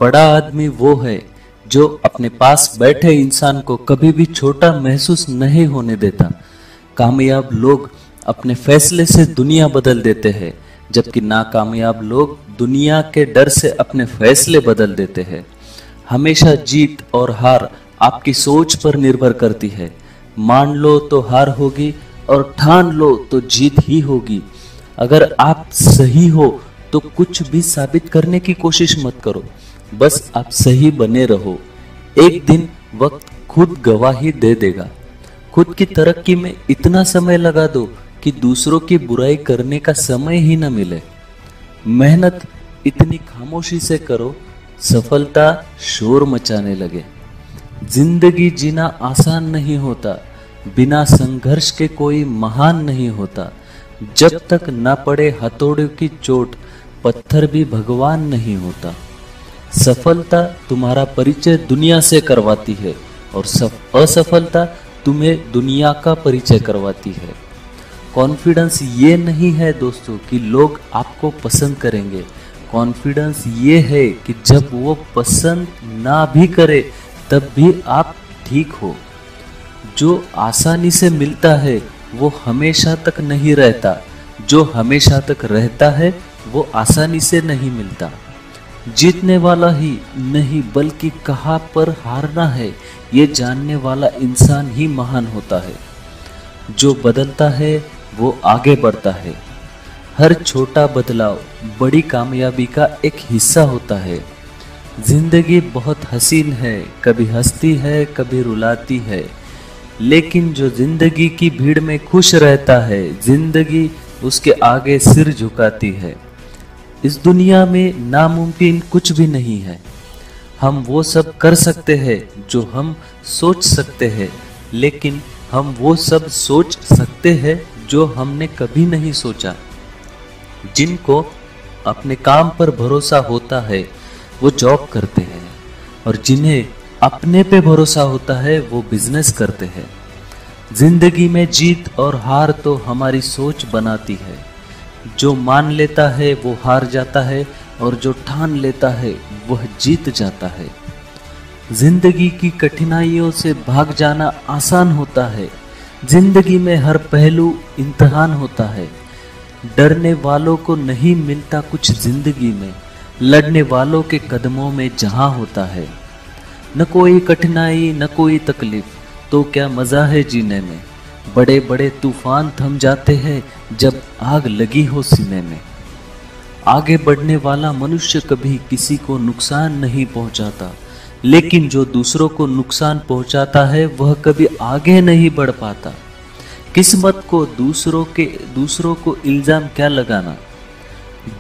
बड़ा आदमी वो है जो अपने पास बैठे इंसान को कभी भी छोटा महसूस नहीं होने देता। कामयाब लोग अपने फैसले से दुनिया बदल देते हैं, जबकि नाकामयाब लोग दुनिया के डर से अपने फैसले बदल देते हैं। हमेशा जीत और हार आपकी सोच पर निर्भर करती है। मान लो तो हार होगी और ठान लो तो जीत ही होगी। अगर आप सही हो तो कुछ भी साबित करने की कोशिश मत करो, बस आप सही बने रहो। एक दिन वक्त खुद गवाही दे देगा। खुद की तरक्की में इतना समय लगा दो कि दूसरों की बुराई करने का समय ही न मिले। मेहनत इतनी खामोशी से करो, सफलता शोर मचाने लगे। जिंदगी जीना आसान नहीं होता, बिना संघर्ष के कोई महान नहीं होता। जब तक न पड़े हथौड़े की चोट, पत्थर भी भगवान नहीं होता। सफलता तुम्हारा परिचय दुनिया से करवाती है और असफलता तुम्हें दुनिया का परिचय करवाती है। कॉन्फिडेंस ये नहीं है दोस्तों कि लोग आपको पसंद करेंगे। कॉन्फिडेंस ये है कि जब वो पसंद ना भी करे तब भी आप ठीक हो। जो आसानी से मिलता है वो हमेशा तक नहीं रहता, जो हमेशा तक रहता है वो आसानी से नहीं मिलता। जीतने वाला ही नहीं बल्कि कहाँ पर हारना है ये जानने वाला इंसान ही महान होता है। जो बदलता है वो आगे बढ़ता है। हर छोटा बदलाव बड़ी कामयाबी का एक हिस्सा होता है। जिंदगी बहुत हसीन है, कभी हंसती है कभी रुलाती है, लेकिन जो जिंदगी की भीड़ में खुश रहता है, जिंदगी उसके आगे सिर झुकाती है। इस दुनिया में नामुमकिन कुछ भी नहीं है। हम वो सब कर सकते हैं जो हम सोच सकते हैं, लेकिन हम वो सब सोच सकते हैं जो हमने कभी नहीं सोचा। जिनको अपने काम पर भरोसा होता है वो जॉब करते हैं, और जिन्हें अपने पे भरोसा होता है वो बिजनेस करते हैं। जिंदगी में जीत और हार तो हमारी सोच बनाती है। जो मान लेता है वो हार जाता है, और जो ठान लेता है वह जीत जाता है। जिंदगी की कठिनाइयों से भाग जाना आसान होता है। जिंदगी में हर पहलू इम्तिहान होता है। डरने वालों को नहीं मिलता कुछ जिंदगी में, लड़ने वालों के कदमों में जहां होता है। न कोई कठिनाई न कोई तकलीफ, तो क्या मजा है जीने में। बड़े बड़े तूफान थम जाते हैं जब आग लगी हो सीने में। आगे बढ़ने वाला मनुष्य कभी किसी को नुकसान नहीं पहुंचाता, लेकिन जो दूसरों को नुकसान पहुंचाता है वह कभी आगे नहीं बढ़ पाता। किस्मत को दूसरों को इल्जाम क्या लगाना।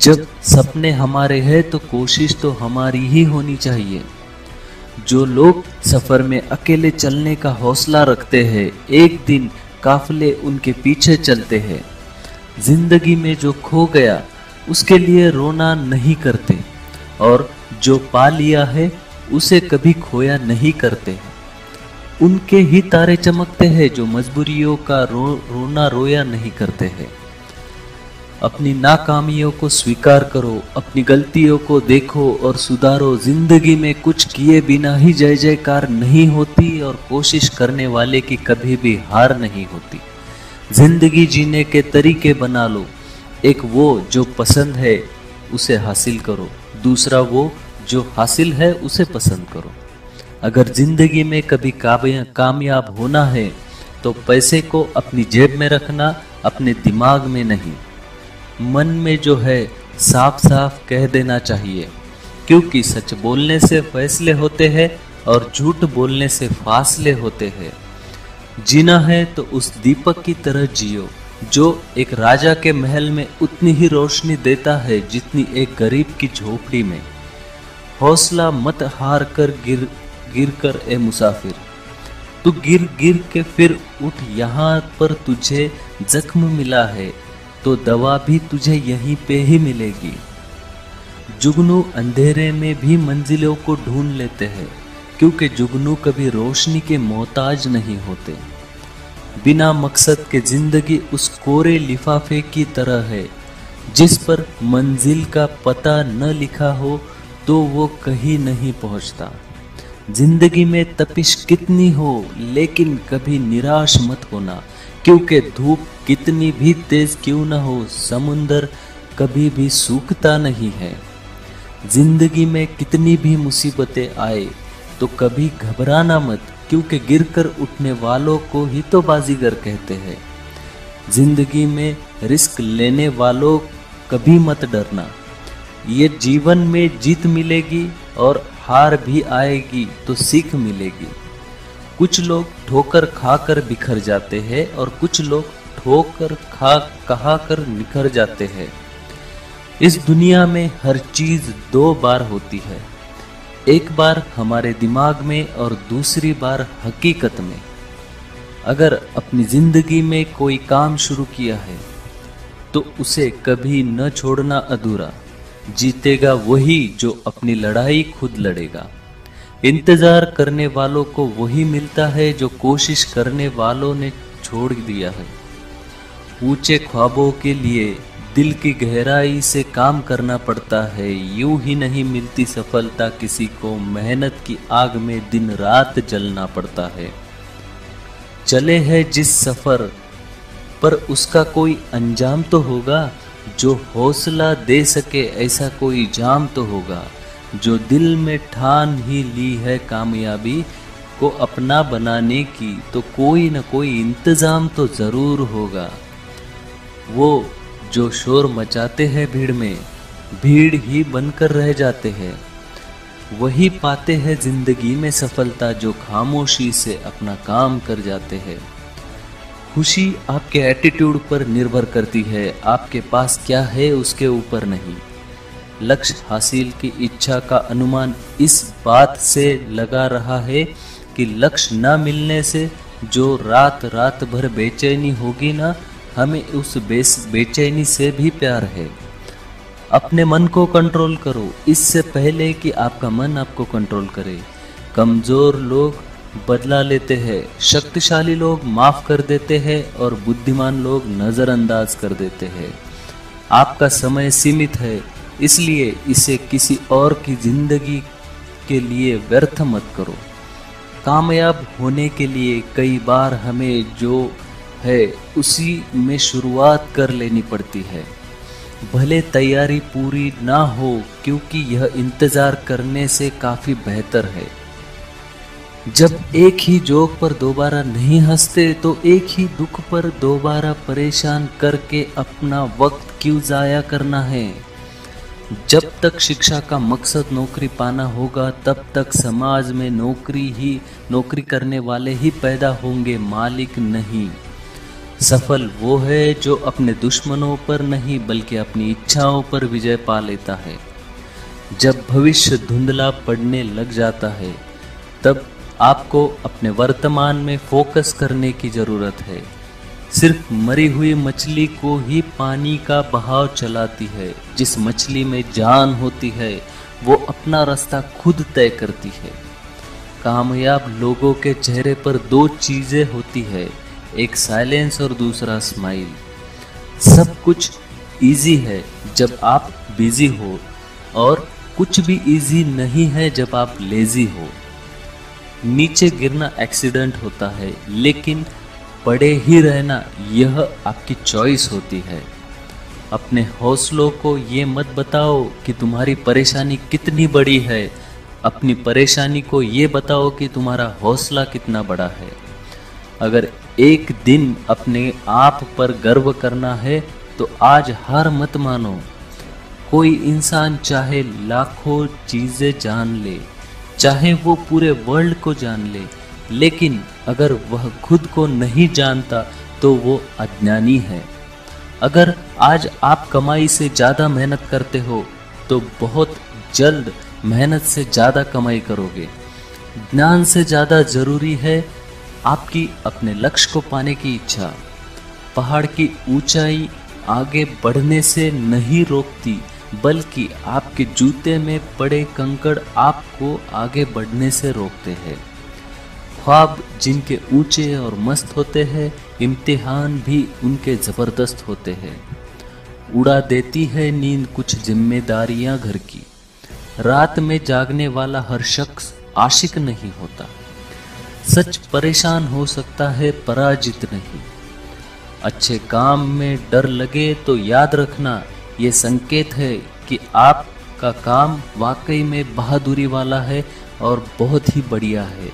जब सपने हमारे हैं तो कोशिश तो हमारी ही होनी चाहिए। जो लोग सफर में अकेले चलने का हौसला रखते हैं, एक दिन काफिले उनके पीछे चलते हैं। जिंदगी में जो खो गया उसके लिए रोना नहीं करते, और जो पा लिया है उसे कभी खोया नहीं करते। उनके ही तारे चमकते हैं जो मजबूरियों का रोना रोया नहीं करते हैं। अपनी नाकामियों को स्वीकार करो, अपनी गलतियों को देखो और सुधारो। जिंदगी में कुछ किए बिना ही जय जयकार नहीं होती, और कोशिश करने वाले की कभी भी हार नहीं होती। जिंदगी जीने के तरीके बना लो। एक वो जो पसंद है उसे हासिल करो, दूसरा वो जो हासिल है उसे पसंद करो। अगर जिंदगी में कभी कामयाब होना है तो पैसे को अपनी जेब में रखना, अपने दिमाग में नहीं। मन में जो है साफ साफ कह देना चाहिए, क्योंकि सच बोलने से फैसले होते हैं और झूठ बोलने से फासले होते हैं। जीना है तो उस दीपक की तरह जियो जो एक राजा के महल में उतनी ही रोशनी देता है जितनी एक गरीब की झोपड़ी में। हौसला मत हार कर गिर कर ए मुसाफिर, तू गिर गिर के फिर उठ। यहाँ पर तुझे जख्म मिला है तो दवा भी तुझे यहीं पे ही मिलेगी। जुगनू अंधेरे में भी मंजिलों को ढूंढ लेते हैं, क्योंकि जुगनू कभी रोशनी के मोहताज नहीं होते। बिना मकसद के जिंदगी उस कोरे लिफाफे की तरह है जिस पर मंजिल का पता न लिखा हो, तो वो कहीं नहीं पहुंचता। जिंदगी में तपिश कितनी हो लेकिन कभी निराश मत होना, क्योंकि धूप कितनी भी तेज क्यों न हो समुंदर कभी भी सूखता नहीं है। जिंदगी में कितनी भी मुसीबतें आए तो कभी घबराना मत, क्योंकि गिरकर उठने वालों को ही तो बाजीगर कहते हैं। जिंदगी में रिस्क लेने वालों कभी मत डरना, ये जीवन में जीत मिलेगी और हार भी आएगी तो सीख मिलेगी। कुछ लोग ठोकर खाकर बिखर जाते हैं और कुछ लोग ठोकर कहा कर निखर जाते हैं। इस दुनिया में हर चीज दो बार होती है, एक बार हमारे दिमाग में और दूसरी बार हकीकत में। अगर अपनी जिंदगी में कोई काम शुरू किया है तो उसे कभी न छोड़ना अधूरा। जीतेगा वही जो अपनी लड़ाई खुद लड़ेगा। इंतजार करने वालों को वही मिलता है जो कोशिश करने वालों ने छोड़ दिया है। ऊंचे ख्वाबों के लिए दिल की गहराई से काम करना पड़ता है, यूं ही नहीं मिलती सफलता किसी को, मेहनत की आग में दिन रात जलना पड़ता है। चले हैं जिस सफर पर उसका कोई अंजाम तो होगा, जो हौसला दे सके ऐसा कोई जाम तो होगा। जो दिल में ठान ही ली है कामयाबी को अपना बनाने की, तो कोई न कोई इंतजाम तो जरूर होगा। वो जो शोर मचाते हैं भीड़ में, भीड़ ही बनकर रह जाते हैं। वही पाते हैं जिंदगी में सफलता जो खामोशी से अपना काम कर जाते हैं। खुशी आपके एटीट्यूड पर निर्भर करती है, आपके पास क्या है उसके ऊपर नहीं। लक्ष्य हासिल की इच्छा का अनुमान इस बात से लगा रहा है कि लक्ष्य न मिलने से जो रात रात भर बेचैनी होगी ना, हमें उस बेचैनी से भी प्यार है। अपने मन को कंट्रोल करो इससे पहले कि आपका मन आपको कंट्रोल करे। कमजोर लोग बदला लेते हैं, शक्तिशाली लोग माफ कर देते हैं और बुद्धिमान लोग नजरअंदाज कर देते हैं। आपका समय सीमित है, इसलिए इसे किसी और की जिंदगी के लिए व्यर्थ मत करो। कामयाब होने के लिए कई बार हमें जो है उसी में शुरुआत कर लेनी पड़ती है, भले तैयारी पूरी ना हो, क्योंकि यह इंतजार करने से काफी बेहतर है। जब एक ही जोक पर दोबारा नहीं हंसते तो एक ही दुख पर दोबारा परेशान करके अपना वक्त क्यों जाया करना है। जब तक शिक्षा का मकसद नौकरी पाना होगा तब तक समाज में नौकरी करने वाले ही पैदा होंगे, मालिक नहीं। सफल वो है जो अपने दुश्मनों पर नहीं बल्कि अपनी इच्छाओं पर विजय पा लेता है। जब भविष्य धुंधला पड़ने लग जाता है तब आपको अपने वर्तमान में फोकस करने की जरूरत है। सिर्फ मरी हुई मछली को ही पानी का बहाव चलाती है। जिस मछली में जान होती है वो अपना रास्ता खुद तय करती है। कामयाब लोगों के चेहरे पर दो चीजें होती है, एक साइलेंस और दूसरा स्माइल। सब कुछ इजी है जब आप बिजी हो और कुछ भी इजी नहीं है जब आप लेजी हो। नीचे गिरना एक्सीडेंट होता है, लेकिन पड़े ही रहना यह आपकी चॉइस होती है। अपने हौसलों को ये मत बताओ कि तुम्हारी परेशानी कितनी बड़ी है, अपनी परेशानी को ये बताओ कि तुम्हारा हौसला कितना बड़ा है। अगर एक दिन अपने आप पर गर्व करना है तो आज हार मत मानो। कोई इंसान चाहे लाखों चीजें जान ले, चाहे वो पूरे वर्ल्ड को जान ले, लेकिन अगर वह खुद को नहीं जानता तो वो अज्ञानी है। अगर आज आप कमाई से ज्यादा मेहनत करते हो तो बहुत जल्द मेहनत से ज्यादा कमाई करोगे। ज्ञान से ज्यादा जरूरी है आपकी अपने लक्ष्य को पाने की इच्छा। पहाड़ की ऊंचाई आगे बढ़ने से नहीं रोकती, बल्कि आपके जूते में पड़े कंकड़ आपको आगे बढ़ने से रोकते हैं। ख्वाब जिनके ऊंचे और मस्त होते हैं, इम्तिहान भी उनके जबरदस्त होते हैं। उड़ा देती है नींद कुछ जिम्मेदारियां घर की, रात में जागने वाला हर शख्स आशिक नहीं होता। सच परेशान हो सकता है, पराजित नहीं। अच्छे काम में डर लगे तो याद रखना, ये संकेत है कि आपका काम वाकई में बहादुरी वाला है और बहुत ही बढ़िया है।